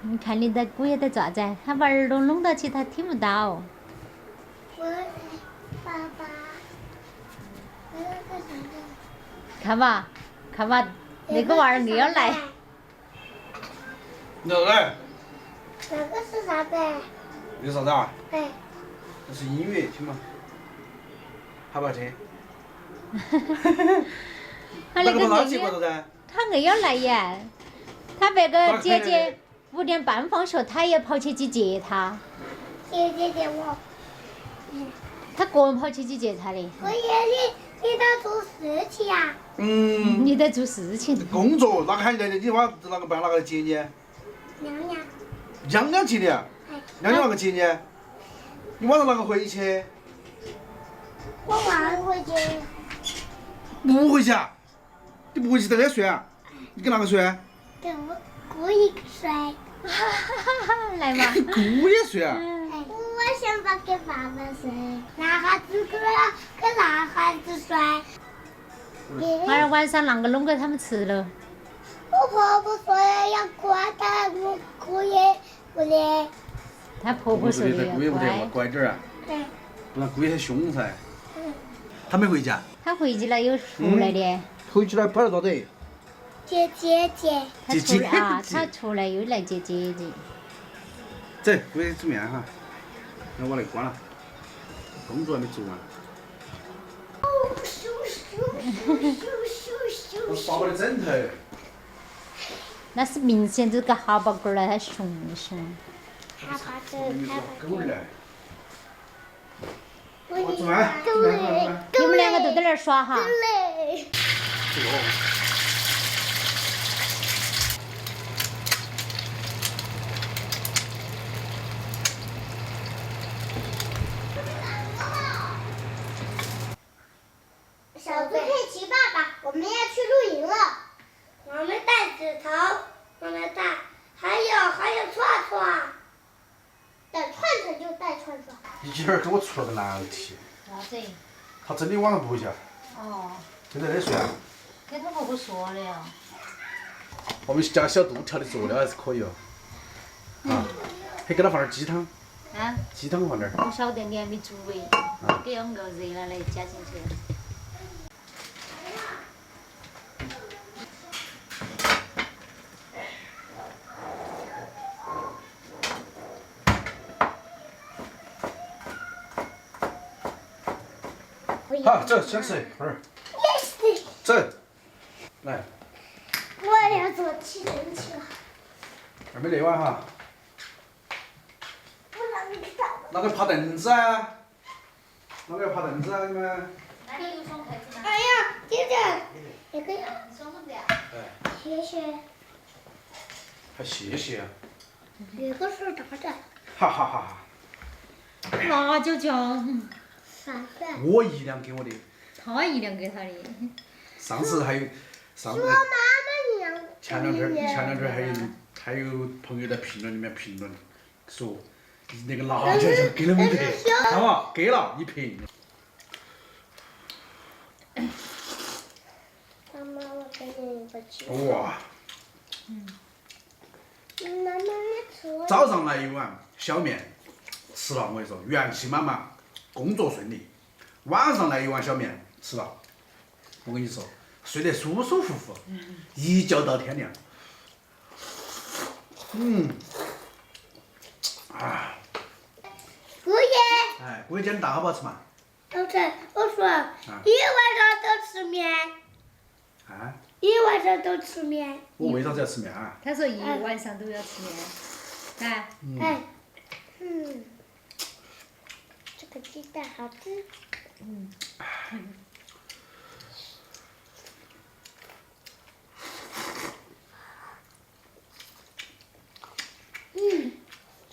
你看你的姑爷在做啥子？他把耳朵弄到起，他听不到。爸爸，那个啥子？看嘛，看嘛，那个娃儿又要来。你要来？那个是啥子？那是啥子啊？哎，这是音乐，听嘛。好不好听？他那个垃那个硬要，圾过头噻。他硬要来呀！他别个姐姐5点半放学，他也跑去接他。接我。他个人跑去接他的。我爷你在做事情呀？嗯。你在做事情。工作哪个喊你来的？你晚哪个班哪个来接你？娘娘。娘娘接你？娘娘哪个接你？你晚上哪个回去？我晚上回去。不回去啊？你不回去在这睡啊？你跟哪个睡？跟我姑一个睡。来嘛。姑也睡啊？我想把跟爸爸睡，男孩子跟男孩子睡。妈儿晚上啷个弄给他们吃了？我婆婆说要乖的，我姑爷不的。他婆婆说的要姑爷不得乖。乖点儿啊，对。不然姑爷很凶噻。他没回家？他回去了又出来的。回去了跑来咋子？接姐姐。他出来啊，他出来又来接姐姐。走，姑爷煮面哈。那我来关了，工作还没做完。我爸爸的枕头。那是明显这个哈巴狗儿来，它凶。哈巴狗，狗儿来。我做饭。你们两个都在那儿耍哈。小猪佩奇爸爸，我们要去露营了。我们带指头，我们带，还有串串。带串串就带串串。你今儿给我出了个难题。啥子？他真的晚上不回家？哦，就在这睡啊？跟他婆婆说了呀。我们家小杜调的佐料还是可以哦。啊，还给他放点鸡汤。啊？鸡汤放点儿。我晓得你还没煮诶，给我们够热了来加进去。好，走，先吃一会儿。Yes。走，来。我要做起人去了。还没累完哈。我让你看。哪个爬凳子啊？哪个要爬凳子啊？你们？那你有双筷子吗？哎呀，姐姐，那个呀。双么子呀？哎。谢谢。还谢谢啊？那个是大的。哈哈哈哈。那就叫。啥子？我1两给我的。他1两给他的。上次还有，上次我妈妈一样。前两天还有朋友在评论里面评论说，那个辣椒就给了没得，看嘛，给了1瓶。妈妈，我给你一个鸡。哇。妈妈，你吃我。早上来一碗小面，吃了我跟你说元气满满，工作顺利。晚上来一碗小面，吃了，我跟你说睡得舒舒服服，一觉到天亮。啊。姑爷。哎，姑爷今天蛋好不好吃嘛？好吃。我说，一晚上都吃面。啊？一晚上都吃面。我为啥子要吃面啊？他说1晚上都要吃面。哎。哎。这个鸡蛋好吃。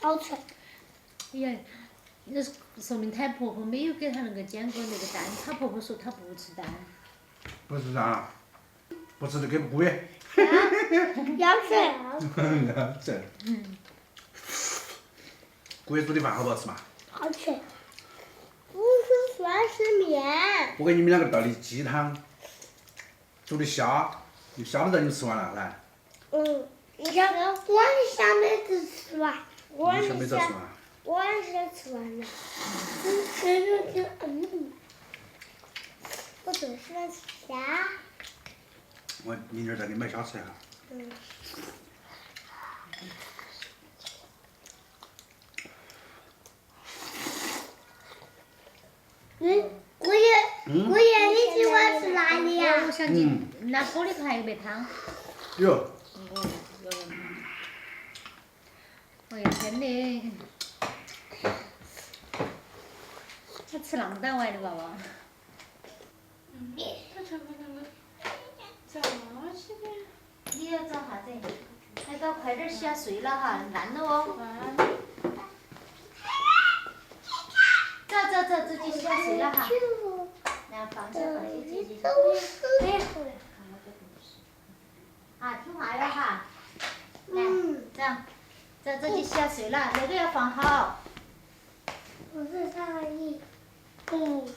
好吃。哎呀，那说明他婆婆没有给他那个煎过那个蛋，他婆婆说他不吃蛋。不吃蛋啊？不吃就给姑爷。要吃。要吃。姑爷煮的饭好不好吃嘛？好吃。我说算是面。我给你们两个倒的鸡汤，煮的虾，虾都让你们吃完了，来。你看，我的小妹子吃完，我你小妹的子吃完。我的吃完了，我最喜欢吃虾。我明天再给你买虾吃一下。嗯。姑爷，姑爷，你喜欢吃哪里呀？我想进拿锅里头还有杯汤。有。哎呀，真的，他吃那么大碗的娃娃。你要找啥子？那个快点洗下水了哈，烂了哦。走，自己洗下水了哈。来，放下，姐姐。啊，听话了哈。来，走，自己洗下水了，那个要放好。5、4、3、2、1，5、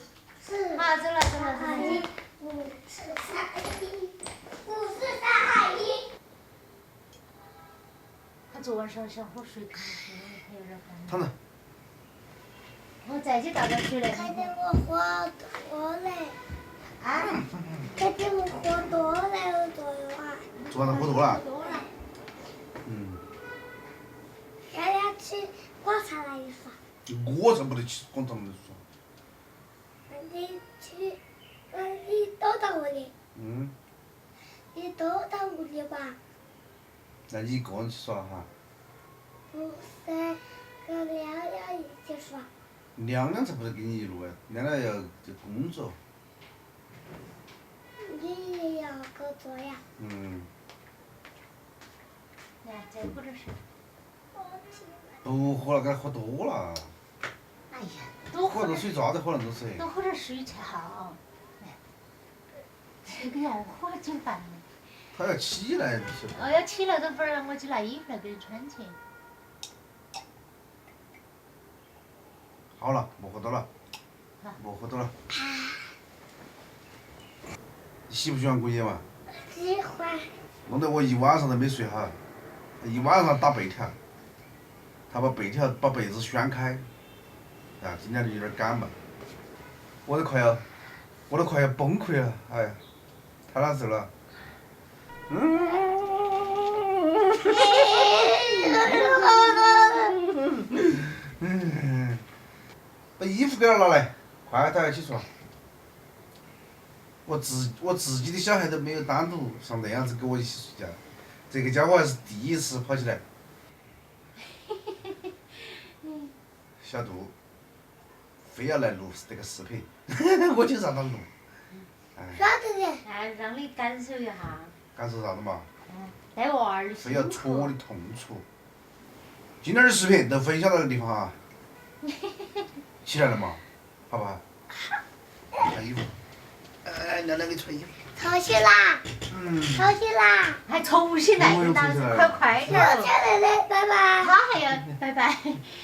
4。好，走了。 5、4、3、2、1，5、4、3、2、1。他昨晚上想喝水，可能是他有点烦。躺着。我再去倒点水来。看见我喝多了。啊？看见我喝多了，我昨晚。昨晚上喝多了。喝多了。嗯。要不要去广场那里耍？我才不得去广场那里耍。你去，你都到屋里。嗯。你都到屋里吧。那你一个人去耍哈？不是，跟亮亮一起耍。亮亮才不得跟你一路哎，亮亮要工作。你也要工作呀？嗯。来，再喝点水。不喝了，该喝多了。哎呀，多喝点水咋子喝那么多水？多喝点水才好。来，这个要喝紧烦了。他要起来，必须。哦，要起来等会儿，我去拿衣服来给你穿去。好了，莫喝多了好。莫喝多了。你喜不喜欢姑爷嘛？喜欢。弄得我一晚上都没睡好，一晚上打背条，他把被子掀开，啊，今天就有点感冒，我都快要崩溃了，哎呀，太难受了。把衣服给他拿来，快点起床。我自己的小孩都没有单独像那样子跟我一起睡觉，这个家伙还是第一次跑起来。小杜，非要来录这个视频，我就让他录。啥子的？哎，让你感受一下。感受啥子嘛？带娃儿的非要辛戳我苦。的痛处。今天的视频都分享到这个地方啊。起来了嘛？好不好？穿衣服。亮亮给穿衣服。重新啦！重新啦！还重新来，我又大重新来了快点我儿。下来了，拜拜。他还要拜拜。